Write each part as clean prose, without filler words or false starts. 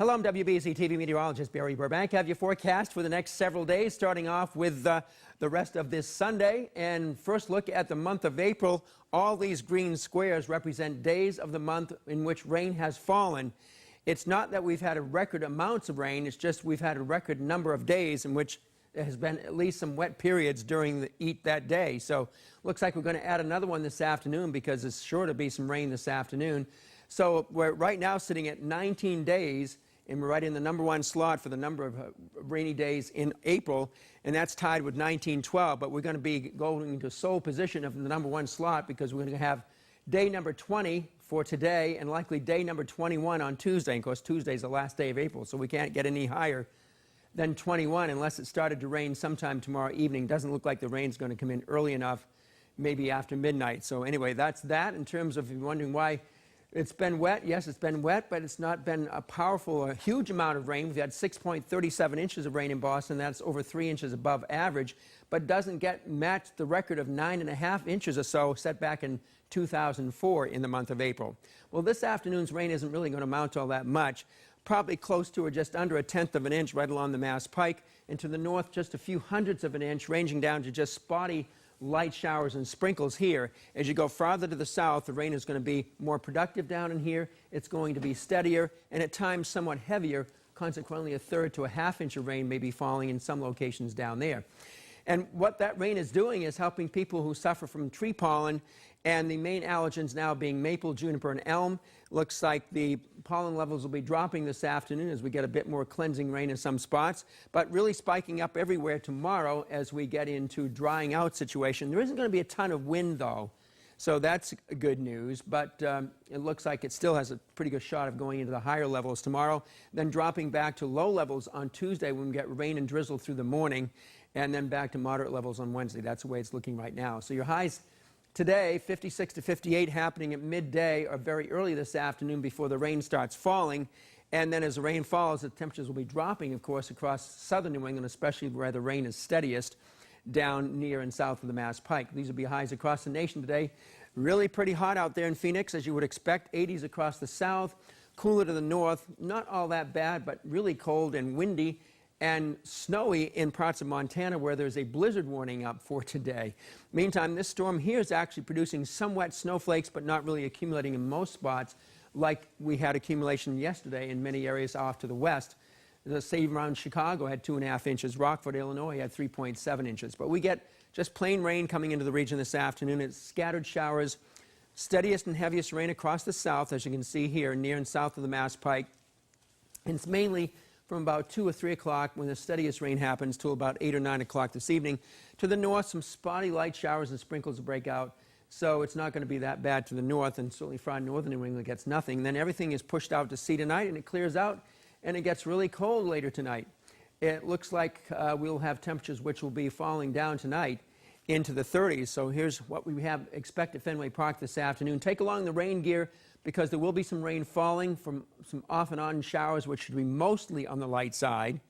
Hello, I'm WBZ TV meteorologist Barry Burbank. I have your forecast for the next several days, starting off with the rest of this Sunday. And first look at the month of April. All these green squares represent days of the month in which rain has fallen. It's not that we've had a record amounts of rain, it's just we've had a record number of days in which there has been at least some wet periods during that day. So looks like we're going to add another one this afternoon because there's sure to be some rain this afternoon. So we're right now sitting at 19 days, and we're right in the number one slot for the number of rainy days in April, and that's tied with 1912. But we're going to be going into sole position of the number one slot because we're going to have day number 20 for today and likely day number 21 on Tuesday. And of course, Tuesday is the last day of April, so we can't get any higher than 21 unless it started to rain sometime tomorrow evening. Doesn't look like the rain's going to come in early enough, maybe after midnight. So anyway, that's that. In terms of, if you're wondering why it's been wet, yes, it's been wet, but it's not been a huge amount of rain. We've had 6.37 inches of rain in Boston. That's over 3 inches above average, but doesn't match the record of 9.5 inches or so set back in 2004 in the month of April. Well, this afternoon's rain isn't really going to amount to all that much. Probably close to or just under 1/10 of an inch right along the Mass Pike, and to the north just a few hundredths of an inch, ranging down to just spotty light showers and sprinkles here. As you go farther to the south, the rain is going to be more productive down in here. It's going to be steadier and at times somewhat heavier. Consequently, 1/3 to 1/2 inch of rain may be falling in some locations down there. And what that rain is doing is helping people who suffer from tree pollen, and the main allergens now being maple, juniper, and elm. Looks like the pollen levels will be dropping this afternoon as we get a bit more cleansing rain in some spots, but really spiking up everywhere tomorrow as we get into drying out situation. There isn't going to be a ton of wind, though, so that's good news, but it looks like it still has a pretty good shot of going into the higher levels tomorrow, then dropping back to low levels on Tuesday when we get rain and drizzle through the morning, and then back to moderate levels on Wednesday. That's the way it's looking right now. So your highs today, 56 to 58, happening at midday or very early this afternoon before the rain starts falling. And then as the rain falls, the temperatures will be dropping, of course, across southern New England, especially where the rain is steadiest, down near and south of the Mass Pike. These will be highs across the nation today. Really pretty hot out there in Phoenix, as you would expect. 80s across the south, cooler to the north. Not all that bad, but really cold and windy, and snowy in parts of Montana where there's a blizzard warning up for today. Meantime, this storm here is actually producing some wet snowflakes, but not really accumulating in most spots like we had accumulation yesterday in many areas off to the west. The same around Chicago had 2.5 inches. Rockford, Illinois had 3.7 inches. But we get just plain rain coming into the region this afternoon. It's scattered showers, steadiest and heaviest rain across the south, as you can see here, near and south of the Mass Pike. And it's mainly from about 2 or 3 o'clock when the steadiest rain happens till about 8 or 9 o'clock this evening. To the north, some spotty light showers and sprinkles will break out, so it's not going to be that bad to the north, and certainly far northern New England gets nothing. Then everything is pushed out to sea tonight, and it clears out, and it gets really cold later tonight. It looks like we'll have temperatures which will be falling down tonight into the 30s. So here's what we expect at Fenway Park this afternoon. Take along the rain gear, because there will be some rain falling from some off and on showers, which should be mostly on the light side.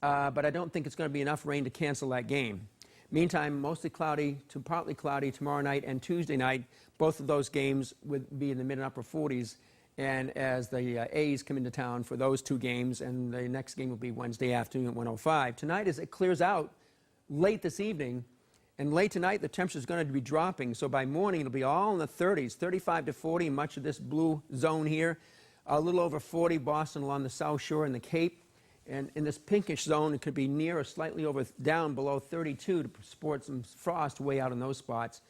But I don't think it's going to be enough rain to cancel that game. Meantime, mostly cloudy to partly cloudy tomorrow night and Tuesday night. Both of those games would be in the mid and upper 40s. And as the A's come into town for those two games, and the next game will be Wednesday afternoon at 1:05. Tonight, as it clears out late this evening, and late tonight, the temperature is going to be dropping. So by morning, it'll be all in the 30s, 35 to 40 in much of this blue zone here. A little over 40 Boston along the South Shore and the Cape. And in this pinkish zone, it could be near or slightly down below 32 to sport some frost way out in those spots.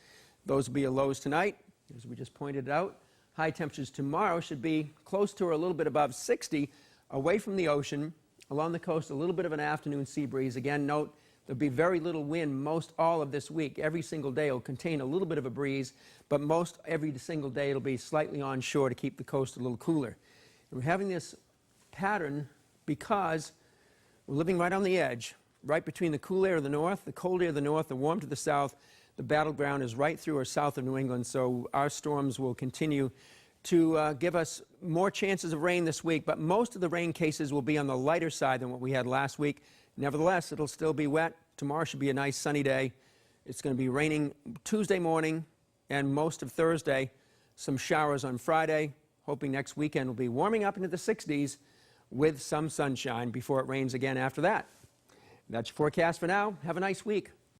Those will be your lows tonight, as we just pointed out. High temperatures tomorrow should be close to or a little bit above 60, away from the ocean. Along the coast, a little bit of an afternoon sea breeze. Again, note, there'll be very little wind all of this week. Every single day will contain a little bit of a breeze, but every single day it'll be slightly onshore to keep the coast a little cooler. And we're having this pattern because we're living right on the edge, right between the cool air of the north, the cold air of the north, the warm to the south. The battleground is right through or south of New England, so our storms will continue to give us more chances of rain this week, but most of the rain cases will be on the lighter side than what we had last week. Nevertheless, it'll still be wet. Tomorrow should be a nice sunny day. It's going to be raining Tuesday morning and most of Thursday. Some showers on Friday. Hoping next weekend will be warming up into the 60s. with some sunshine before it rains again after that. That's your forecast for now. Have a nice week.